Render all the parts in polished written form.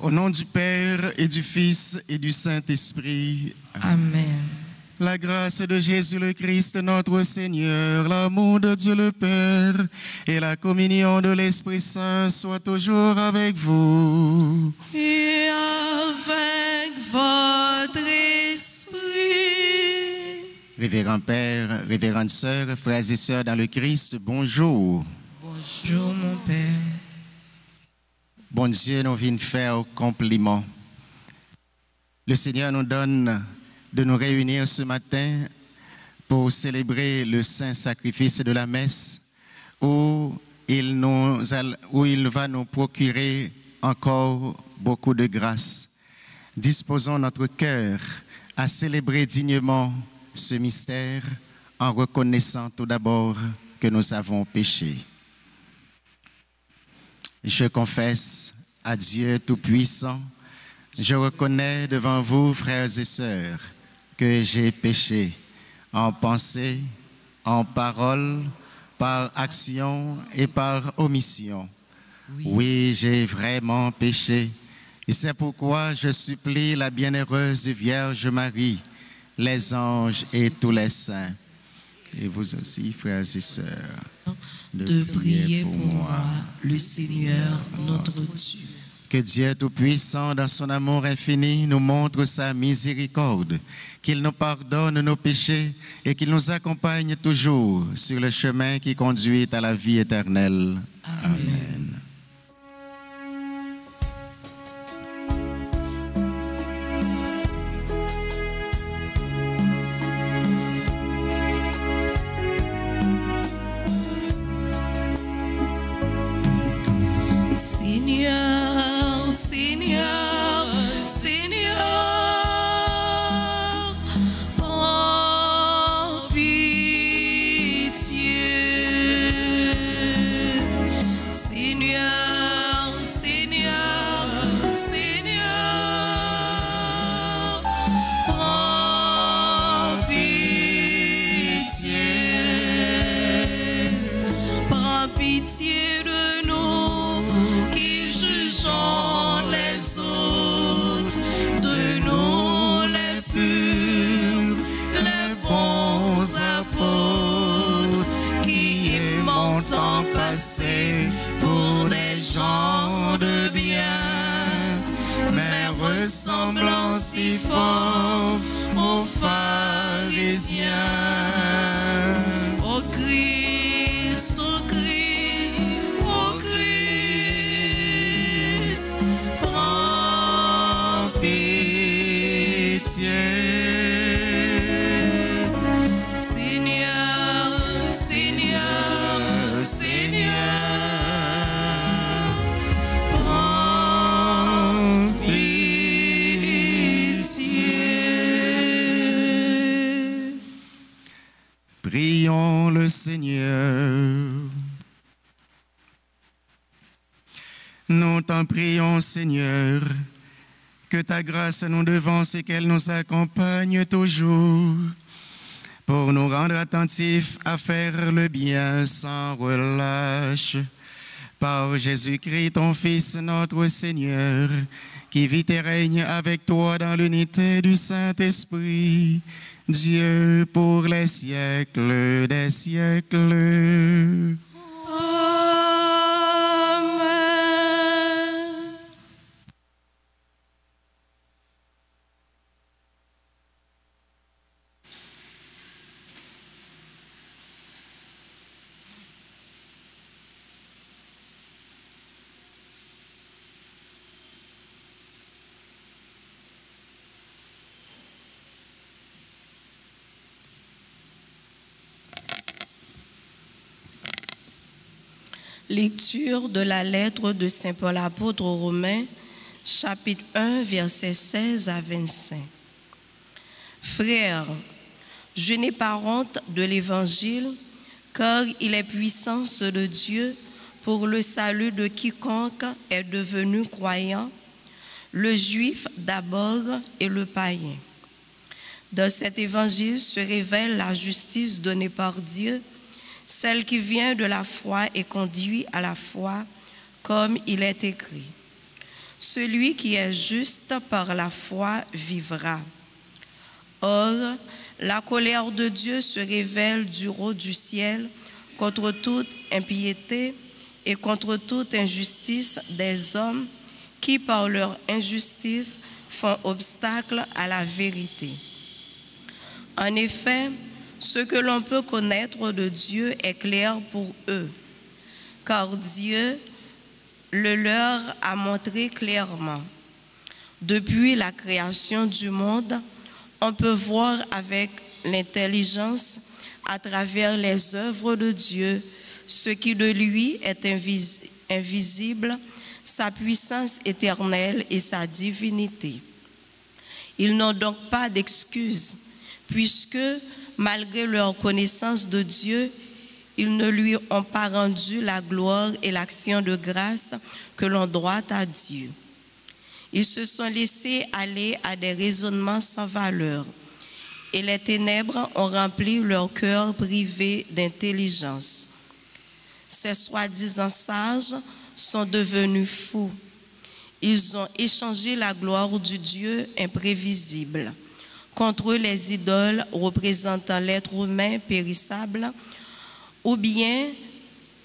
Au nom du Père et du Fils et du Saint-Esprit. Amen. La grâce de Jésus le Christ, notre Seigneur, l'amour de Dieu le Père et la communion de l'Esprit Saint soient toujours avec vous. Et avec votre esprit. Révérend Père, révérende Sœur, frères et sœurs dans le Christ, bonjour. Bonjour mon Père. Bon Dieu, nous venons faire compliment. Le Seigneur nous donne de nous réunir ce matin pour célébrer le saint sacrifice de la messe où il va nous procurer encore beaucoup de grâce. Disposons notre cœur à célébrer dignement ce mystère en reconnaissant tout d'abord que nous avons péché. Je confesse à Dieu Tout-Puissant, je reconnais devant vous, frères et sœurs, que j'ai péché en pensée, en parole, par action et par omission. Oui, j'ai vraiment péché. Et c'est pourquoi je supplie la bienheureuse Vierge Marie, les anges et tous les saints, et vous aussi, frères et sœurs, de prier pour moi, le Seigneur notre Dieu. Que Dieu Tout-Puissant, dans son amour infini, nous montre sa miséricorde, qu'il nous pardonne nos péchés et qu'il nous accompagne toujours sur le chemin qui conduit à la vie éternelle. Amen. Pour des gens de bien, mais ressemblant si fort aux pharisiens. Ô Christ, ô Christ, ô Christ, prends pitié. Prions le Seigneur. Nous t'en prions, Seigneur, que ta grâce nous devance et qu'elle nous accompagne toujours, pour nous rendre attentifs à faire le bien sans relâche. Par Jésus-Christ, ton Fils, notre Seigneur, qui vit et règne avec toi dans l'unité du Saint-Esprit, Dieu pour les siècles des siècles. Amen. Lecture de la lettre de Saint Paul apôtre aux Romains, chapitre 1, versets 16 à 25. Frères, je n'ai pas honte de l'Évangile, car il est puissance de Dieu pour le salut de quiconque est devenu croyant, le juif d'abord et le païen. Dans cet évangile se révèle la justice donnée par Dieu, celle qui vient de la foi et conduit à la foi, comme il est écrit. Celui qui est juste par la foi vivra. Or, la colère de Dieu se révèle du haut du ciel contre toute impiété et contre toute injustice des hommes qui, par leur injustice, font obstacle à la vérité. En effet, ce que l'on peut connaître de Dieu est clair pour eux, car Dieu le leur a montré clairement. Depuis la création du monde, on peut voir avec l'intelligence, à travers les œuvres de Dieu, ce qui de lui est invisible, sa puissance éternelle et sa divinité. Ils n'ont donc pas d'excuse, puisque, malgré leur connaissance de Dieu, ils ne lui ont pas rendu la gloire et l'action de grâce que l'on doit à Dieu. Ils se sont laissés aller à des raisonnements sans valeur, et les ténèbres ont rempli leur cœur privé d'intelligence. Ces soi-disant sages sont devenus fous. Ils ont échangé la gloire du Dieu imprévisible contre les idoles représentant l'être humain périssable, ou bien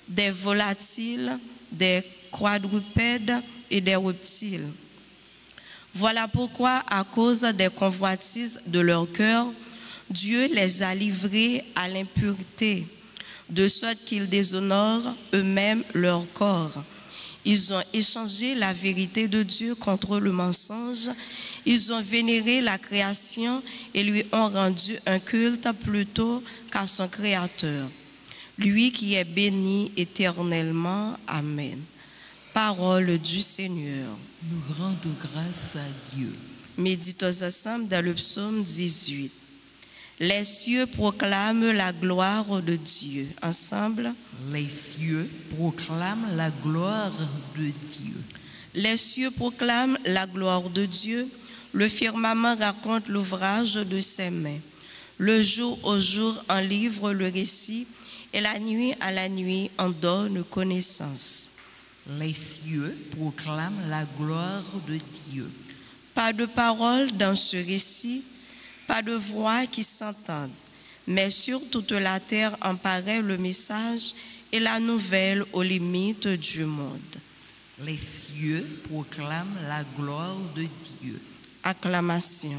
des volatiles, des quadrupèdes et des reptiles. Voilà pourquoi, à cause des convoitises de leur cœur, Dieu les a livrés à l'impureté, de sorte qu'ils déshonorent eux-mêmes leur corps. Ils ont échangé la vérité de Dieu contre le mensonge. Ils ont vénéré la création et lui ont rendu un culte plutôt qu'à son Créateur, lui qui est béni éternellement. Amen. Parole du Seigneur. Nous rendons grâce à Dieu. Méditons ensemble dans le psaume 18. Les cieux proclament la gloire de Dieu. Ensemble. Les cieux proclament la gloire de Dieu. Les cieux proclament la gloire de Dieu. Le firmament raconte l'ouvrage de ses mains. Le jour au jour en livre le récit, et la nuit à la nuit en donne connaissance. Les cieux proclament la gloire de Dieu. Pas de parole dans ce récit, pas de voix qui s'entendent, mais sur toute la terre en paraît le message et la nouvelle aux limites du monde. Les cieux proclament la gloire de Dieu. Acclamation.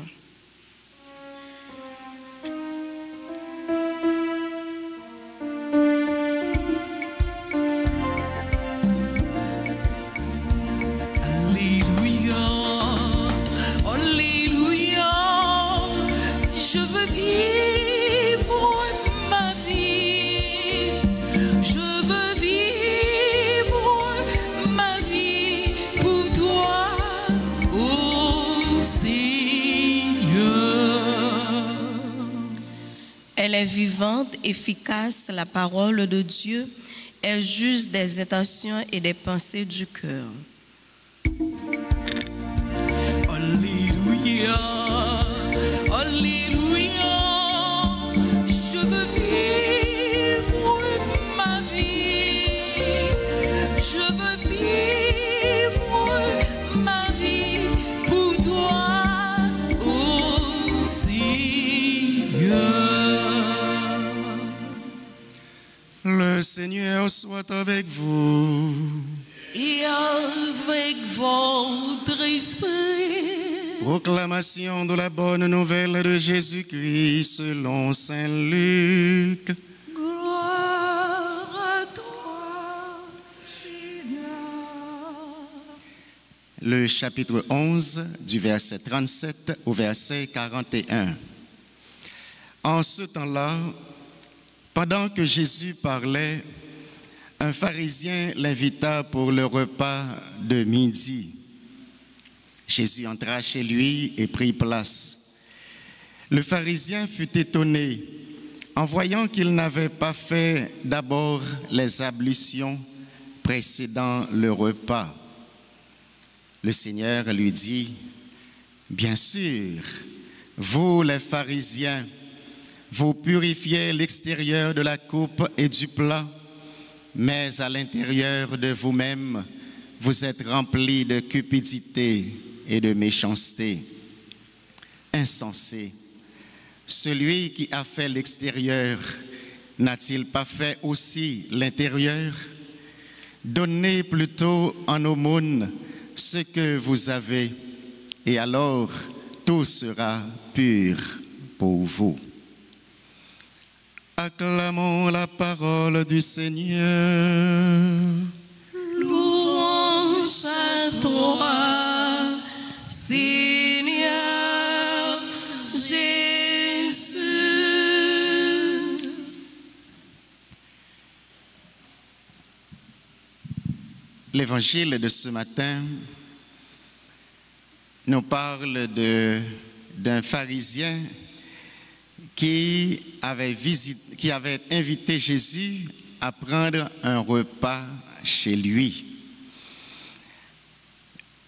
Elle est vivante, efficace, la parole de Dieu. Elle juge des intentions et des pensées du cœur. Alléluia, alléluia. Je veux vivre ma vie. Je veux vivre ma vie pour toi, ô Seigneur. Le Seigneur soit avec vous. Et avec votre esprit. Proclamation de la bonne nouvelle de Jésus-Christ selon saint Luc. Gloire à toi, Seigneur. Le chapitre 11, du verset 37 au verset 41. En ce temps-là, pendant que Jésus parlait, un pharisien l'invita pour le repas de midi. Jésus entra chez lui et prit place. Le pharisien fut étonné en voyant qu'il n'avait pas fait d'abord les ablutions précédant le repas. Le Seigneur lui dit, « Bien sûr, vous les pharisiens, vous purifiez l'extérieur de la coupe et du plat, mais à l'intérieur de vous-même, vous êtes remplis de cupidité et de méchanceté. Insensé, celui qui a fait l'extérieur, n'a-t-il pas fait aussi l'intérieur? Donnez plutôt en aumône ce que vous avez, et alors tout sera pur pour vous. Acclamons la parole du Seigneur. Louange à toi, Seigneur Jésus. L'évangile de ce matin nous parle d'un pharisien qui avait invité Jésus à prendre un repas chez lui.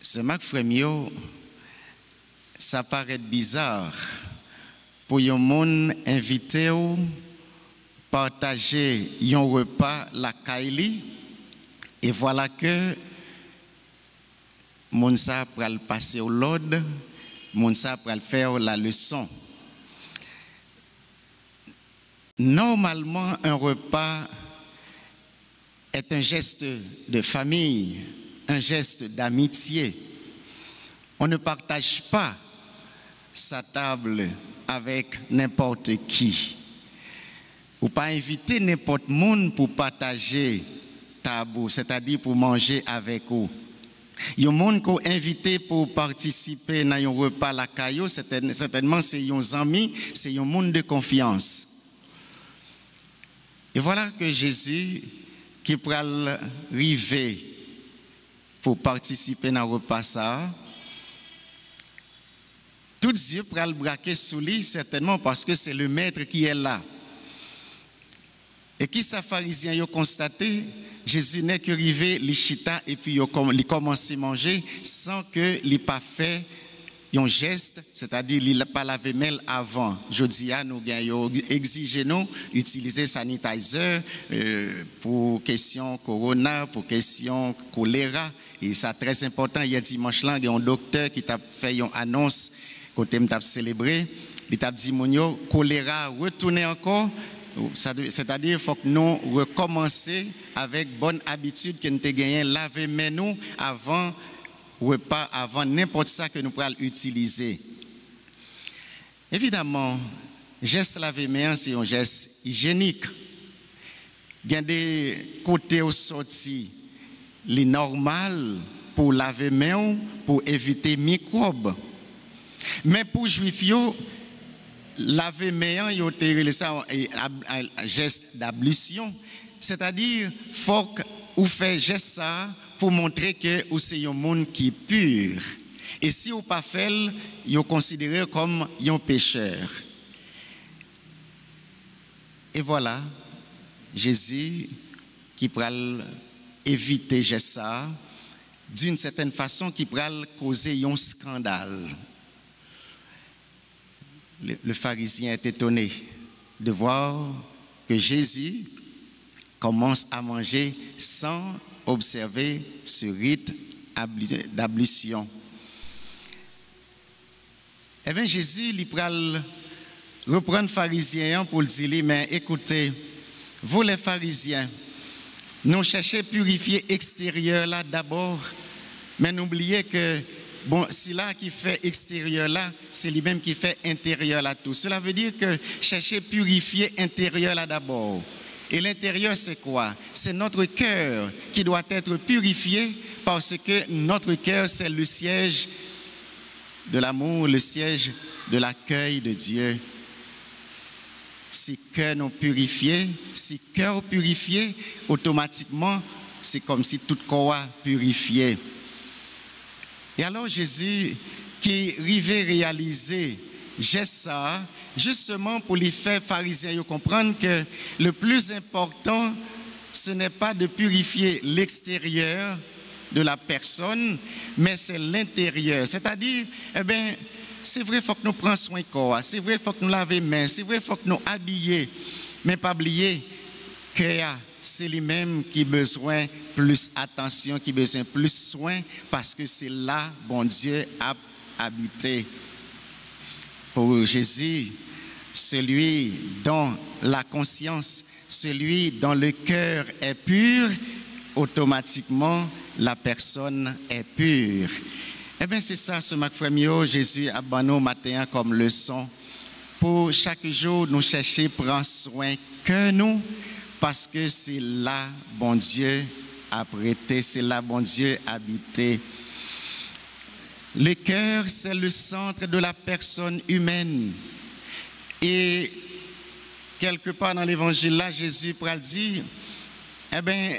Ce Marc Frémio, ça paraît bizarre pour un monde invité à partager un repas la Kaili, et voilà que moun sa pral passer au l'ordre, moun sa pral faire la leçon. Normalement, un repas est un geste de famille, un geste d'amitié. On ne partage pas sa table avec n'importe qui. Ou pas inviter n'importe monde pour partager table, c'est-à-dire pour manger avec vous. Il y a un monde qui est invité pour participer à un repas la caillou, certainement c'est un ami, c'est un monde de confiance. Et voilà que Jésus, qui peut arriver pour participer à un repas ça, tous les yeux pourraient le braquer sous lui, certainement parce que c'est le maître qui est là. Et qui ces pharisiens ont constaté, Jésus n'est qu'arrivé, les chita, et puis il commence à manger sans que il pas fait un geste, c'est-à-dire il n'a pas lavé main avant. Jodi a nous exigé nous utiliser sanitizer pour question corona, pour question choléra, et ça très important. Il y a dimanche là, il y a un docteur qui t'a fait une annonce quand il t'a célébré, il t'a dit monio choléra retourner encore. C'est-à-dire qu'il faut que nous recommencer avec bonne habitude que nous avons gagné, laver nous avant repas, avant n'importe ça que nous pourrons utiliser. Évidemment, geste laver main, c'est un geste hygiénique. Il y a des côtés au sorti, les normal pour laver main, pour éviter microbes. Mais pour juifs, laver main, il y a un geste d'ablution, c'est-à-dire faut qu'on fait geste ça pour montrer que c'est un monde qui est pur. Et si on pas fait, il est considéré comme un pécheur. Et voilà, Jésus qui pourra éviter geste ça d'une certaine façon qui pourra causer un scandale. Le pharisien est étonné de voir que Jésus commence à manger sans observer ce rite d'ablution. Eh bien, Jésus, il prend reprendre le pharisien pour lui dire, mais écoutez, vous les pharisiens, nous cherchez à purifier l'extérieur là d'abord, mais n'oubliez que bon, c'est là qui fait extérieur là, c'est lui-même qui fait intérieur là tout. Cela veut dire que chercher à purifier intérieur là d'abord. Et l'intérieur c'est quoi? C'est notre cœur qui doit être purifié parce que notre cœur c'est le siège de l'amour, le siège de l'accueil de Dieu. Si cœur non purifié, si cœur purifié, automatiquement c'est comme si tout corps purifié. Et alors Jésus qui arrivait réaliser geste ça justement pour les faire pharisiens comprendre que le plus important ce n'est pas de purifier l'extérieur de la personne mais c'est l'intérieur, c'est-à-dire eh bien c'est vrai faut que nous prenions soin du corps, c'est vrai faut que nous laver les mains, c'est vrai faut que nous habiller mais pas oublier que c'est lui-même qui a besoin plus attention, qui a besoin plus soin, parce que c'est là, bon Dieu, a habité. Pour Jésus, celui dont la conscience, celui dont le cœur est pur, automatiquement, la personne est pure. Eh bien, c'est ça, ce matin, Jésus a donné au matin comme leçon. Pour chaque jour, nous chercher prendre soin que nous, parce que c'est là, bon Dieu, a prêté, c'est là, bon Dieu, habité. Le cœur, c'est le centre de la personne humaine. Et quelque part dans l'évangile là, Jésus pourra dire, eh bien,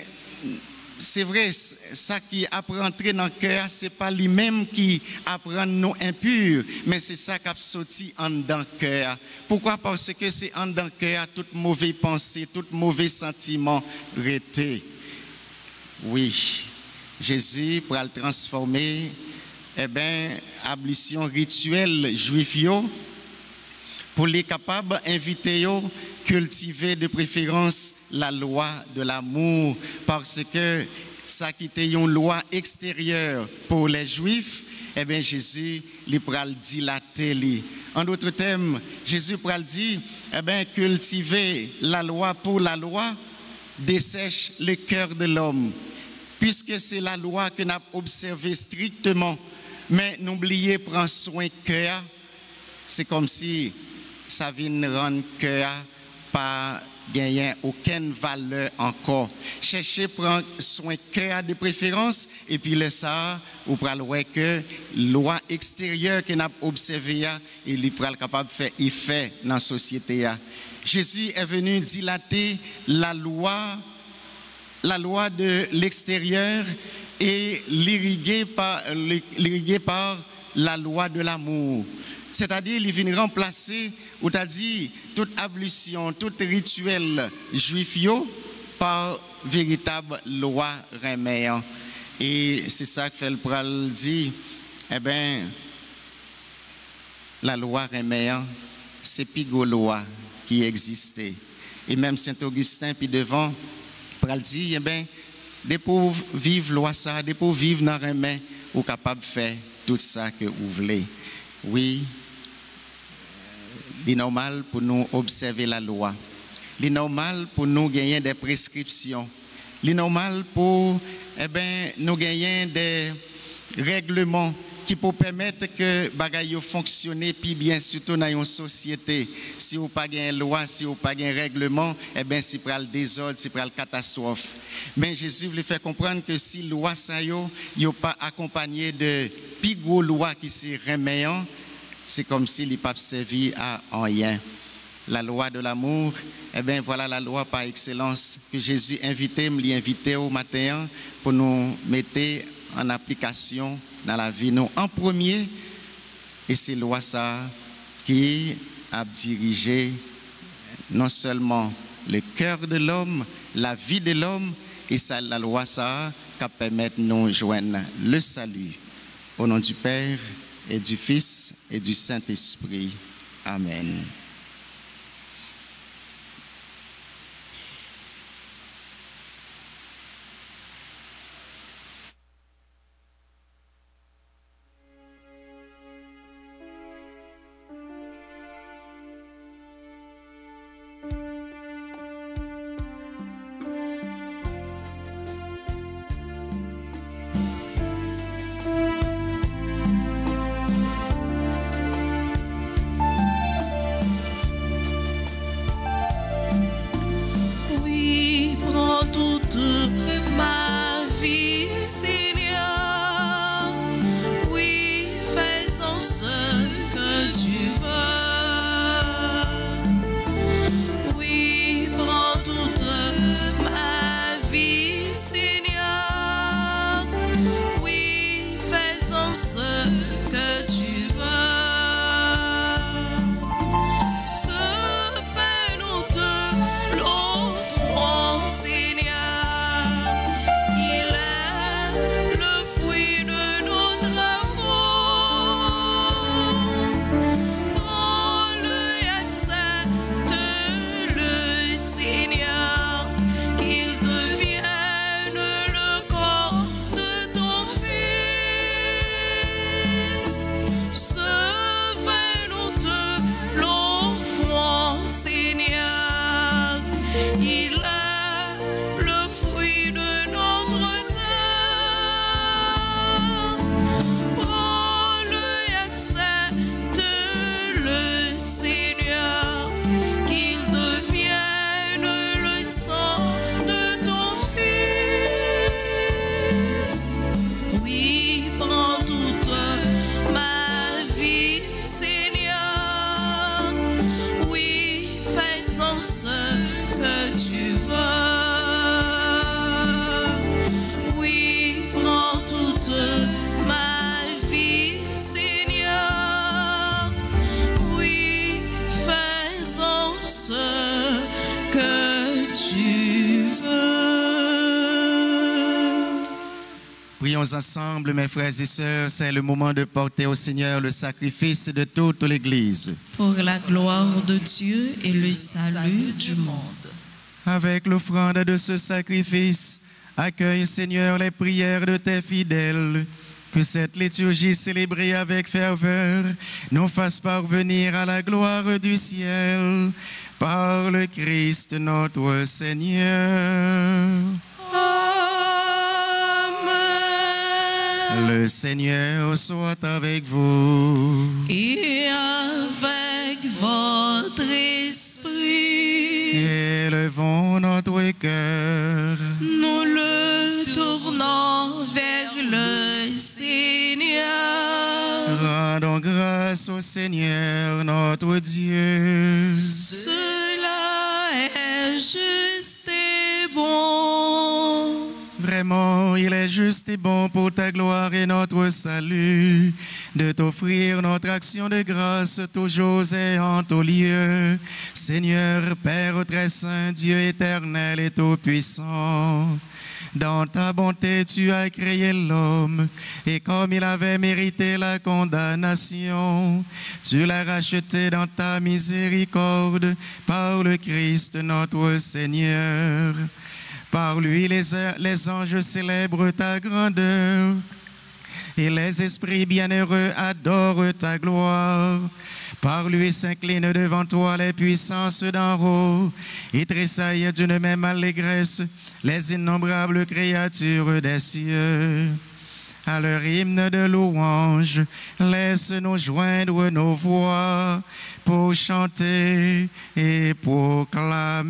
c'est vrai, ça qui apprend entrer dans le cœur, ce n'est pas lui-même qui apprend nous impurs, mais c'est ça qui a sorti en dans le cœur. Pourquoi? Parce que c'est en dans le cœur, toute mauvaise pensée, tout mauvais sentiment rété. Oui, Jésus pourra le transformer, eh bien, ablution rituelle juif pour les capables d'inviter cultiver de préférence la loi de l'amour, parce que ça qui était une loi extérieure pour les Juifs, eh bien Jésus il pourra le dilater. En d'autres termes, Jésus pourra le dire, eh bien cultiver la loi pour la loi dessèche le cœur de l'homme, puisque c'est la loi que nous avons observée strictement, mais n'oubliez prendre soin cœur, c'est comme si ça vient rendre cœur pas gagner aucune valeur encore. Cherchez prendre soin cœur de préférence et puis le ça ou pour voir que loi extérieure que n'a observé il est capable de faire effet dans la société. Jésus est venu dilater la loi de l'extérieur et l'irriguer par la loi de l'amour. C'est-à-dire, il vient remplacer, ou t'as dit, toute ablution, tout rituel juif par véritable loi reméant. Et c'est ça que fait le pral dit, eh bien, la loi reméant, c'est pigo loi qui existait. Et même Saint-Augustin, puis devant, pral dit, eh bien, des pauvres vivent loi ça, des pauvres vivent dans remè, ou capable de faire tout ça que vous voulez. Oui, c'est normal pour nous observer la loi. C'est normal pour nous gagner des prescriptions. C'est normal pour nous gagner des règlements qui peuvent permettre que les choses fonctionnent plus bien, surtout dans une société. Si vous n'avez pas de loi, si vous n'avez pas de règlement, c'est pour le désordre, c'est pour la catastrophe. Mais Jésus voulait faire comprendre que si la loi n'est pas accompagnée de plus gros lois qui sont reméant, c'est comme s'il n'a pas servi à rien. La loi de l'amour, voilà la loi par excellence que Jésus m'y invitait au matin pour nous mettre en application dans la vie. Nous, en premier, et c'est la loi ça qui a dirigé non seulement le cœur de l'homme, la vie de l'homme, et ça, la loi ça qui permet de nous joindre le salut. Au nom du Père, et du Fils et du Saint-Esprit. Amen. Qu'il Prions ensemble, mes frères et sœurs, c'est le moment de porter au Seigneur le sacrifice de toute l'Église. Pour la gloire de Dieu et le salut du monde. Avec l'offrande de ce sacrifice, accueille, Seigneur, les prières de tes fidèles. Que cette liturgie célébrée avec ferveur nous fasse parvenir à la gloire du ciel. Par le Christ notre Seigneur. Amen. Le Seigneur soit avec vous. Et avec votre esprit. Élevons notre cœur. Nous le tournons vers le Seigneur. Rendons grâce au Seigneur notre Dieu. Cela est juste et bon. Vraiment, il est juste et bon pour ta gloire et notre salut de t'offrir notre action de grâce toujours et en tout lieu. Seigneur, Père très saint, Dieu éternel et tout-puissant, dans ta bonté, tu as créé l'homme, et comme il avait mérité la condamnation, tu l'as racheté dans ta miséricorde par le Christ notre Seigneur. Par lui, les anges célèbrent ta grandeur, et les esprits bienheureux adorent ta gloire. Par lui s'inclinent devant toi les puissances d'en haut, et tressaillent d'une même allégresse les innombrables créatures des cieux. À leur hymne de louange, laisse-nous joindre nos voix pour chanter et proclamer.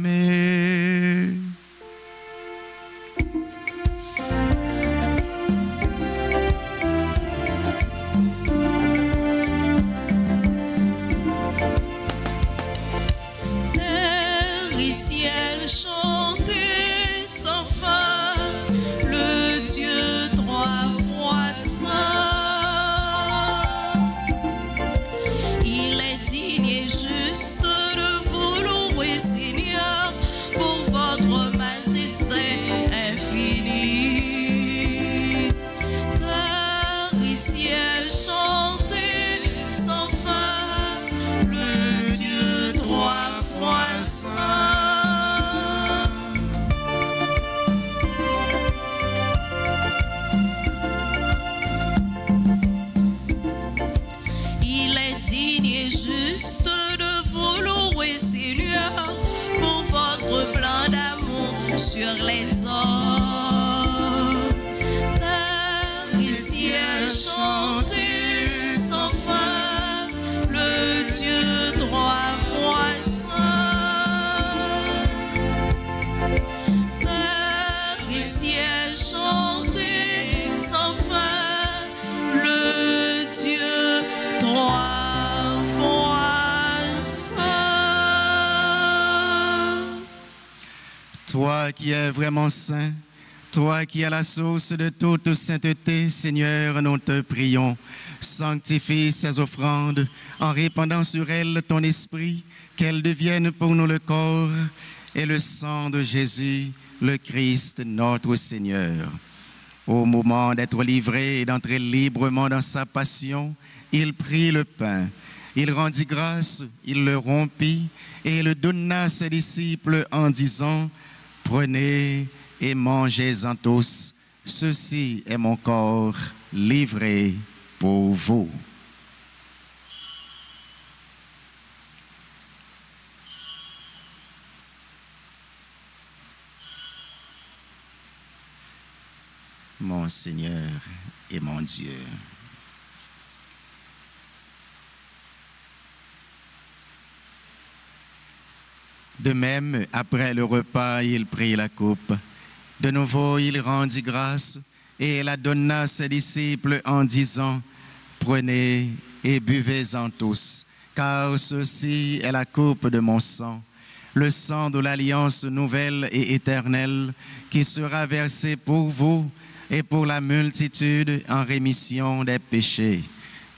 Chanter sans fin le Dieu trois fois saint. Il est digne et juste de vous louer, Seigneur, pour votre majesté infinie. Terre et ciel, chantez sans fin le Dieu trois fois saint. Juste de vous louer, Seigneur, pour votre plein d'amour sur les hommes. Terre et ciel, chantez sans fin le Dieu trois fois saint. Terre et ciel, chantez sans fin le Dieu trois. Toi qui es vraiment saint, toi qui es la source de toute sainteté, Seigneur, nous te prions. Sanctifie ces offrandes en répandant sur elles ton esprit, qu'elles deviennent pour nous le corps et le sang de Jésus, le Christ, notre Seigneur. Au moment d'être livré et d'entrer librement dans sa passion, il prit le pain. Il rendit grâce, il le rompit et le donna à ses disciples en disant: prenez et mangez-en tous, ceci est mon corps livré pour vous. Mon Seigneur et mon Dieu. De même, après le repas, il prit la coupe. De nouveau, il rendit grâce et la donna à ses disciples en disant: prenez et buvez-en tous, car ceci est la coupe de mon sang, le sang de l'alliance nouvelle et éternelle qui sera versé pour vous et pour la multitude en rémission des péchés.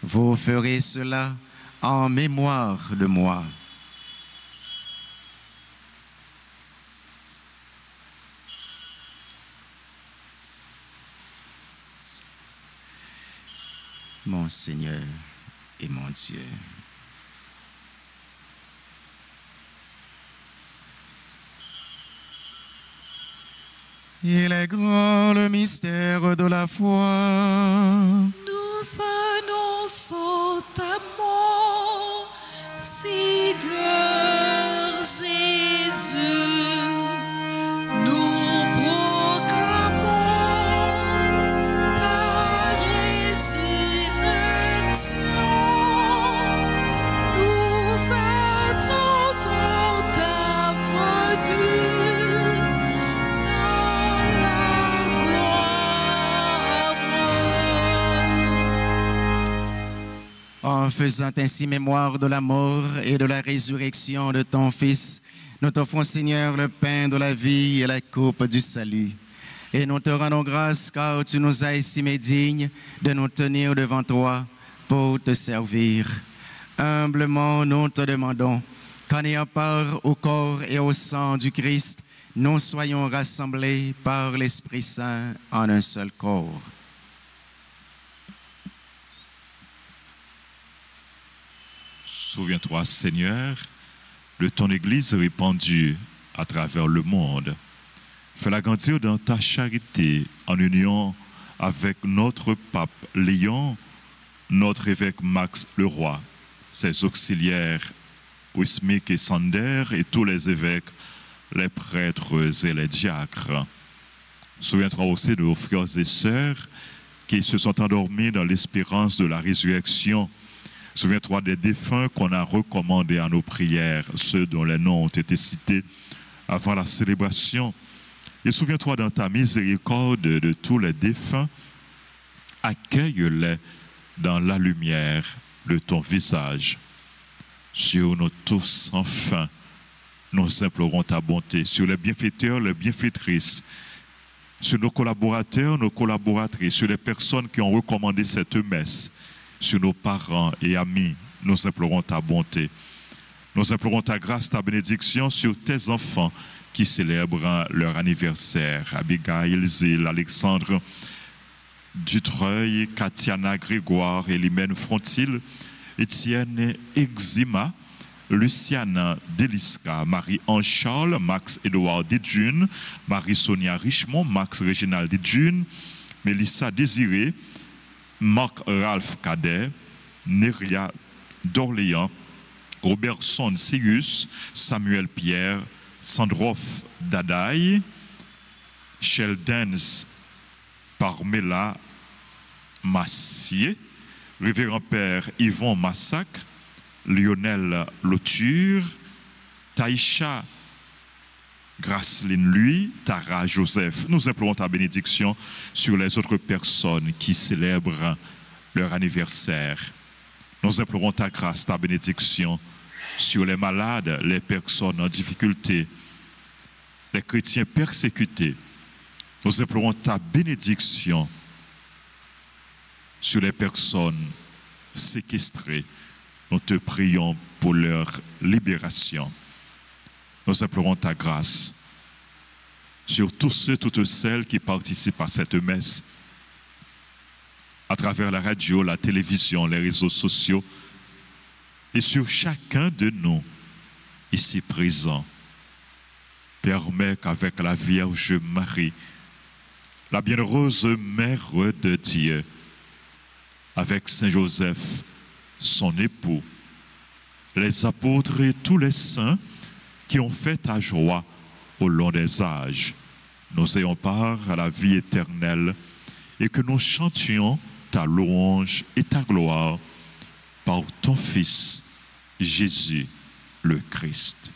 Vous ferez cela en mémoire de moi. mon Seigneur et mon Dieu. Il est grand le mystère de la foi. Nous annonçons ta mort, Seigneur Jésus. Nous proclamons ta résurrection. Nous attendons ta venue dans la gloire. En faisant ainsi mémoire de la mort et de la résurrection de ton Fils, nous t'offrons, Seigneur, le pain de la vie et la coupe du salut. Et nous te rendons grâce car tu nous as estimés dignes de nous tenir devant toi pour te servir. Humblement, nous te demandons qu'en ayant part au corps et au sang du Christ, nous soyons rassemblés par l'Esprit Saint en un seul corps. Souviens-toi, Seigneur, de ton Église répandue à travers le monde. Fais-la grandir dans ta charité en union avec notre pape Léon, notre évêque Max Leroy, ses auxiliaires Wismik et Sander et tous les évêques, les prêtres et les diacres. Souviens-toi aussi de nos frères et sœurs qui se sont endormis dans l'espérance de la résurrection. Souviens-toi des défunts qu'on a recommandés à nos prières, ceux dont les noms ont été cités avant la célébration. Et souviens-toi dans ta miséricorde de tous les défunts, accueille-les dans la lumière de ton visage. Sur nous tous, enfin, nous implorons ta bonté, sur les bienfaiteurs, les bienfaitrices, sur nos collaborateurs, nos collaboratrices, sur les personnes qui ont recommandé cette messe, sur nos parents et amis, nous implorons ta bonté. Nous implorons ta grâce, ta bénédiction sur tes enfants qui célèbrent leur anniversaire. Abigail, Zil, Alexandre Dutreuil, Katiana Grégoire, Elimène Frontil, Étienne Exima, Luciane Deliska, Marie-Ange Charles, Max-Édouard Didjune, Marie-Sonia Richemont, Max-Réginald Didjune, Mélissa Désiré, Marc-Ralph Cadet, Neria d'Orléans, Robertson Sigus, Samuel Pierre, Sandroff Dadaï, Sheldens Parmela Massier, Révérend Père Yvon Massac, Lionel Lauture, Taïcha Graceline Lui, Tara Joseph. Nous implorons ta bénédiction sur les autres personnes qui célèbrent leur anniversaire. Nous implorons ta grâce, ta bénédiction sur les malades, les personnes en difficulté, les chrétiens persécutés. Nous implorons ta bénédiction sur les personnes séquestrées. Nous te prions pour leur libération. Nous implorons ta grâce sur tous ceux, toutes celles qui participent à cette messe, à travers la radio, la télévision, les réseaux sociaux, et sur chacun de nous, ici présents. Permets qu'avec la Vierge Marie, la bienheureuse Mère de Dieu, avec Saint Joseph, son époux, les apôtres et tous les saints qui ont fait ta joie au long des âges, nous ayons part à la vie éternelle et que nous chantions ta louange et ta gloire par ton Fils, Jésus le Christ.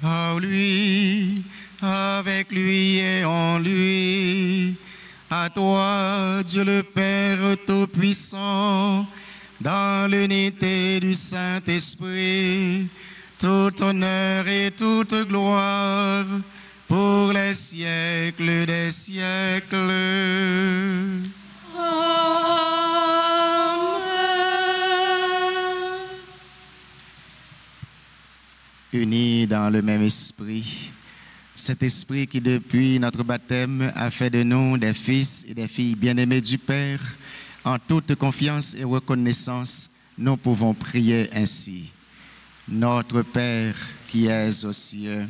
Par lui, avec lui et en lui, à toi, Dieu le Père Tout-Puissant, dans l'unité du Saint-Esprit, tout honneur et toute gloire pour les siècles des siècles. Amen. unis dans le même esprit. Cet esprit qui, depuis notre baptême, a fait de nous des fils et des filles bien-aimés du Père, en toute confiance et reconnaissance, nous pouvons prier ainsi. Notre Père qui es aux cieux,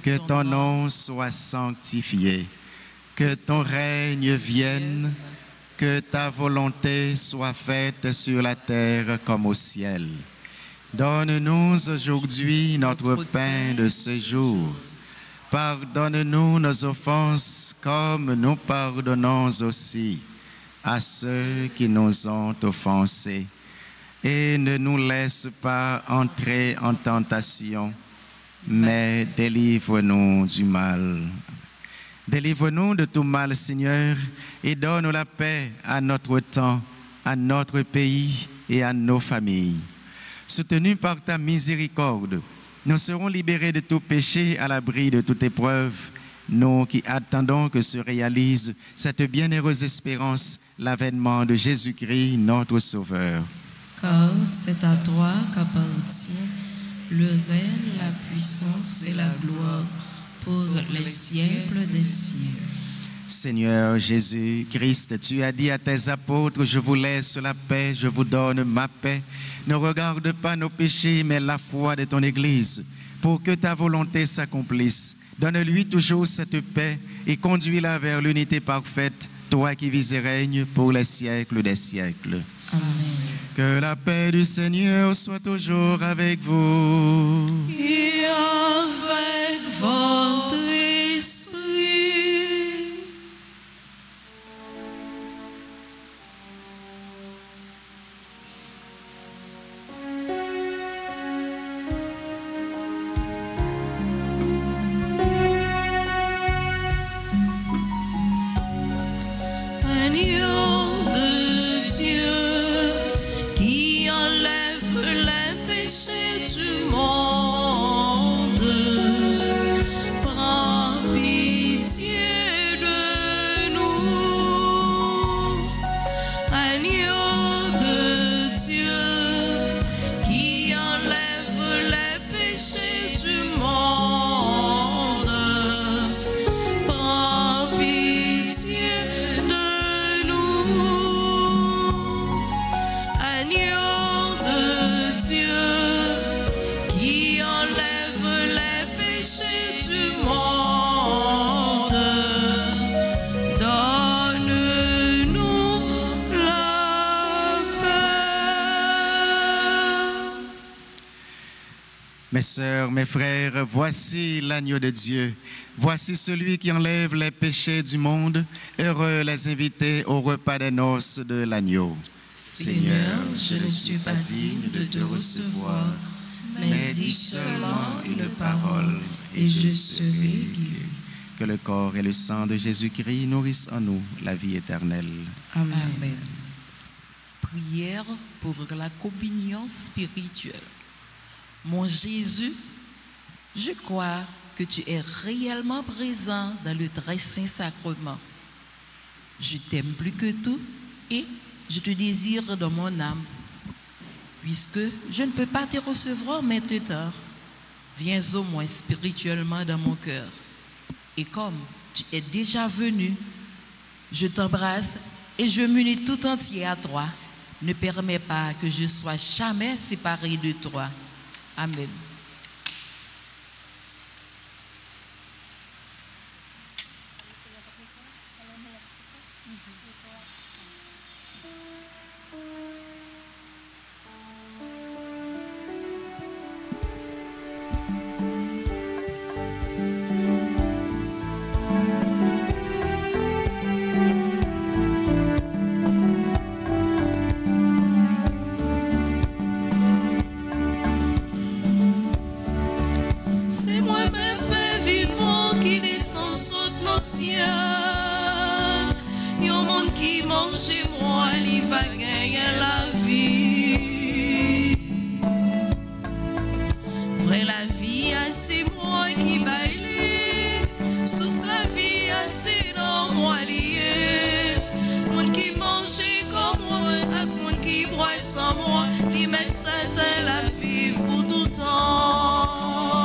que ton nom soit sanctifié, que ton règne vienne, que ta volonté soit faite sur la terre comme au ciel. Donne-nous aujourd'hui notre pain de ce jour. Pardonne-nous nos offenses comme nous pardonnons aussi à ceux qui nous ont offensés. Et ne nous laisse pas entrer en tentation, mais délivre-nous du mal. Délivre-nous de tout mal, Seigneur, et donne la paix à notre temps, à notre pays et à nos familles. Soutenus par ta miséricorde, nous serons libérés de tout péché, à l'abri de toute épreuve, nous qui attendons que se réalise cette bienheureuse espérance, l'avènement de Jésus-Christ, notre Sauveur. Car c'est à toi qu'appartient le règne, la puissance et la gloire pour les siècles des siècles. Seigneur Jésus-Christ, tu as dit à tes apôtres, je vous laisse la paix, je vous donne ma paix. Ne regarde pas nos péchés, mais la foi de ton Église, pour que ta volonté s'accomplisse. Donne-lui toujours cette paix et conduis-la vers l'unité parfaite, toi qui vis et règnes pour les siècles des siècles. Amen. Que la paix du Seigneur soit toujours avec vous. Et avec votre esprit. Agneau de Dieu qui enlève les péchés du monde, prends pitié de nous. Agneau de Dieu qui enlève les péchés du monde, prends pitié de nous. Agneau de Dieu qui enlève les péchés du monde, donne-nous la paix. Mes sœurs, mes frères, voici l'agneau de Dieu. Voici celui qui enlève les péchés du monde. Heureux les invités au repas des noces de l'agneau. Seigneur, je ne suis pas digne de te recevoir, mais dis seulement une parole et je serai guéri. Que le corps et le sang de Jésus-Christ nourrissent en nous la vie éternelle. Amen. Amen. Prière pour la communion spirituelle. Mon Jésus, je crois que tu es réellement présent dans le très saint sacrement. Je t'aime plus que tout et je te désire dans mon âme. Puisque je ne peux pas te recevoir maintenant, viens au moins spirituellement dans mon cœur. Et comme tu es déjà venu, je t'embrasse et je m'unis tout entier à toi. Ne permets pas que je sois jamais séparé de toi. Amen. C'est moi-même, Père vivant, qui descend sous nos cieux. Yon monde qui mange chez moi, il va gagner la vie. Vrai la vie, c'est moi qui baille. Sous la vie, c'est dans moi lié. Monde qui mange comme moi, ak monde qui boit sans moi, li met sa dans la vie pour tout temps.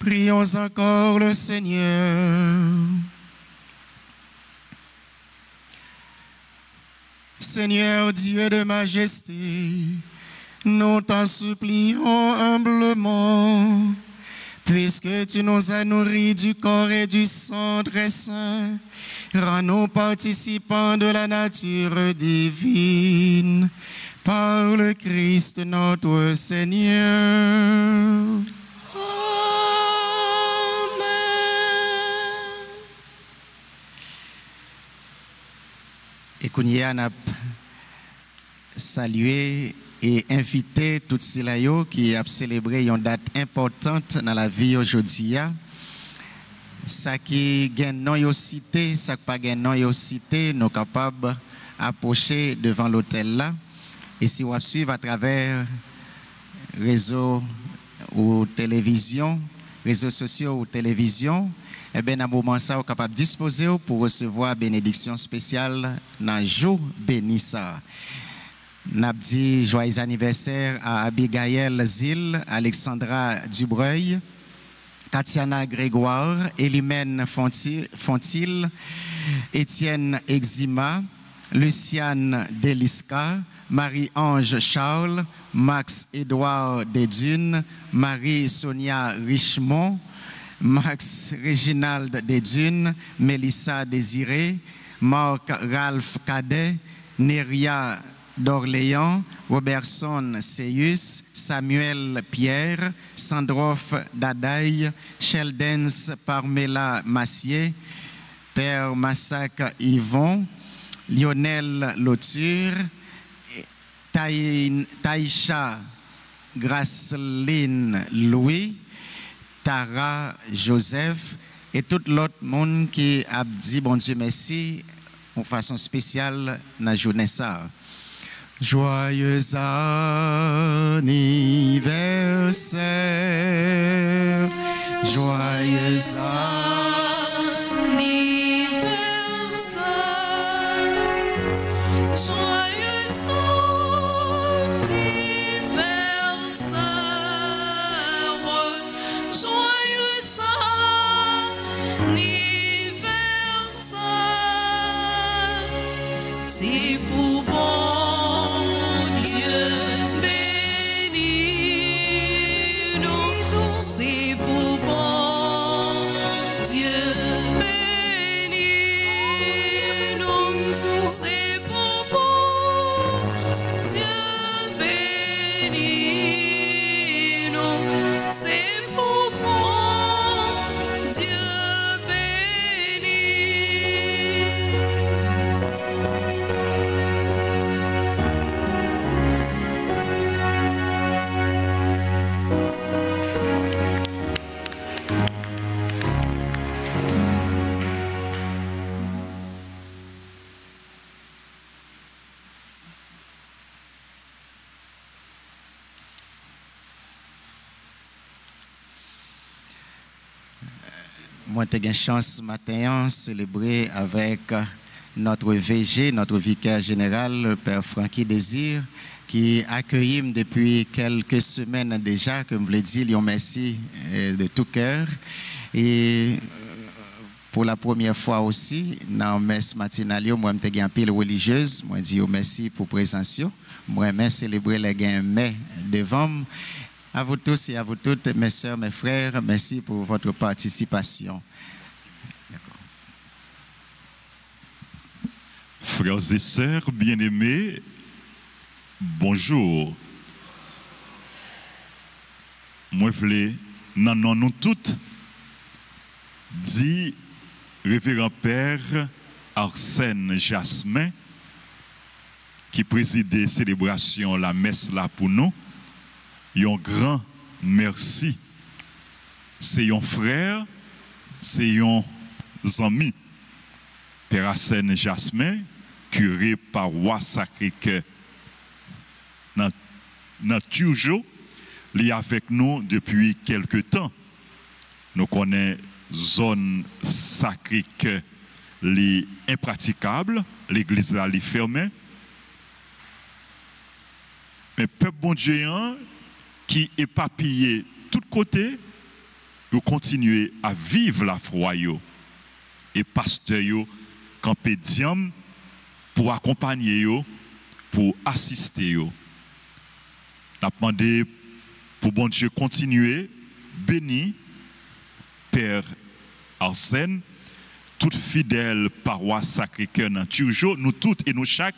Prions encore le Seigneur. Seigneur Dieu de majesté, nous t'en supplions humblement, puisque tu nous as nourris du corps et du sang très saint, rends-nous participants de la nature divine, par le Christ notre Seigneur. Et qu'on y a salué et invité toutes ces là qui a célébré une date importante dans la vie aujourd'hui. Ça qui gagne non yo cité, ça qui pas gagne non yo cité, nous capables approcher devant l'hôtel là. Et si on suivre à travers réseaux ou télévision, réseaux sociaux ou télévision, eh bien, à un moment ça, on est capable de disposer pour recevoir bénédiction spéciale dans le jour béni ça. N'a dit joyeux anniversaire à Abigail Zil, Alexandra Dubreuil, Tatiana Grégoire, Elimène Fontil, Étienne Exima, Luciane Delisca, Marie-Ange Charles, Max-Édouard Desdunes, Marie-Sonia Richemont, Max Réginald Desdunes, Mélissa Désiré, Marc Ralph Cadet, Neria d'Orléans, Robertson Seyus, Samuel Pierre, Sandroff Dadaï, Sheldens Parmela Massier, Père Massac Yvon, Lionel Lauture, Taïcha Graceline Louis, Tara Joseph et tout l'autre monde qui a dit bon Dieu merci en façon spéciale dans la journée ça. Joyeux anniversaire, joyeux Si pour bon Dieu bénis nous, si pour bon Dieu bénis nous, si pour bon Dieu bénis nous, si pour bon Dieu Moi, j'ai eu une chance ce matin de célébrer avec notre VG, notre vicaire général, le Père Francky Désir, qui accueillit depuis quelques semaines déjà, comme je l'ai dit, lui merci de tout cœur. Et pour la première fois aussi, dans la messe matinale, moi, j'ai eu une pile religieuse. Moi, je dis merci pour la présence. Moi, je célébrer les gains mai devant. À vous tous et à vous toutes, mes soeurs, mes frères, merci pour votre participation. Frères et sœurs bien-aimés, bonjour. moi voulais non nous toutes dit révérend père Arsène Jasmin qui présidait célébration la messe là pour nous. Un grand merci. C'est un frère, c'est un ami. Père Arsène Jasmin, curé paroisse Sacré-Cœur. Dans toujours, il est avec nous depuis quelque temps. Nous connaissons zone Sacré-Cœur, les impraticables, l'église là est fermée. Mais peuple bon Dieu qui est éparpillé de tous côtés, vous continuez à vivre la foi et pasteur yo campé diam pour accompagner yo, pour assister yo. N'a demandé pour bon Dieu continuer béni Père Arsène, toute fidèle paroisse Sacré-Cœur dans toujours nous toutes et nous chaque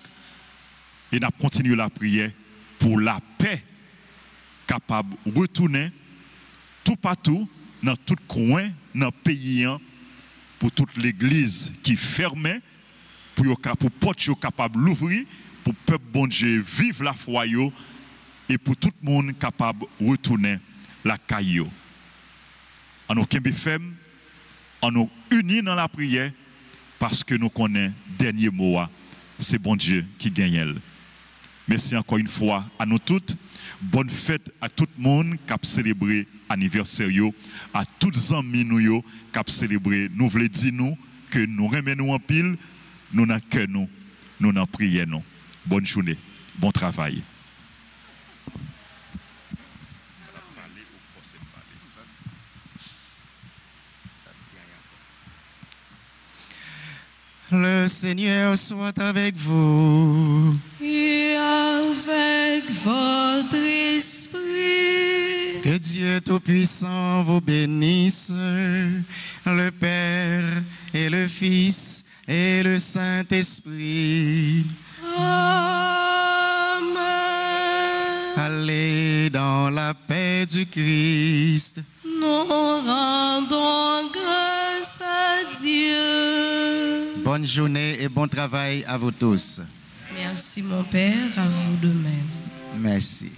et n'a continué la prière pour la paix capable de retourner tout partout dans tout coin dans le pays pour toute l'église qui fermait pour porte capable d'ouvrir pour peuple bon Dieu vivre la foi et pour tout le monde capable de retourner la caillou. En nous femme, en nous unis dans la prière parce que nous connaissons dernier mot, c'est bon Dieu qui gagne. Merci encore une fois à nous toutes. Bonne fête à tout le monde qui a célébré l'anniversaire, à tous les amis nous qui a célébré. Nous voulons dire nous que nous remenons en pile, nous n'avons que nous n'en prions. Bonne journée, bon travail. Le Seigneur soit avec vous. Et avec votre esprit. Que Dieu Tout-Puissant vous bénisse, le Père et le Fils et le Saint-Esprit. Amen. Allez dans la paix du Christ. Nous rendons grâce à Dieu. Bonne journée et bon travail à vous tous. Merci mon Père, à vous de même. Merci.